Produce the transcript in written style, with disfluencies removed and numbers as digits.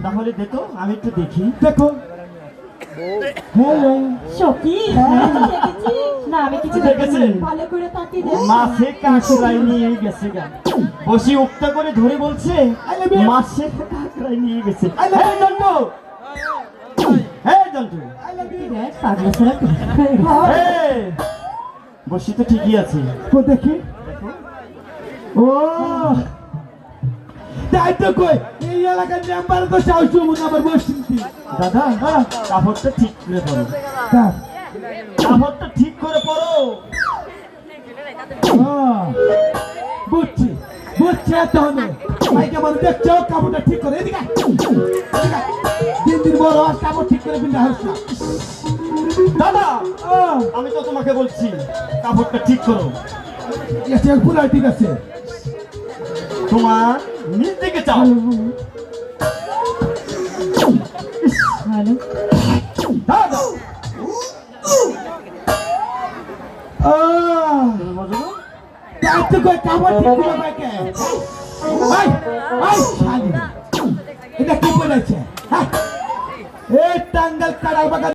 তাহলে দেখো আমি একটু দেখি। দেখো মাছে কাঁকড়াই নিয়ে গেছে গা, বসি উক্তা করে ধরে বলছে মাছে কাঁকড়াই নিয়ে গেছে। বসি তো ঠিকই আছে, দেখি। ও তাই তো কই এই এলাকার মেম্বার তো সাহস আবার বসছি। দাদা কাপড়টা ঠিক করে পড়ো, কাপড়টা ঠিক করে পড়ো। বুঝছি বুঝছি, তাহলে ভাই কেমন দেখছো? কাপড়টা ঠিক করে এদিকে দিন দিন বড় আর কাপড় ঠিক করে পিন্ডা হস না। দাদা আমি তো তোমাকে বলছি কাপড়টা ঠিক করো। পুরা ঠিক আছে, তোমার নিজ দিকে চাও। এটা কি বলেছে? টাঙ্গাল কাড়া বাগান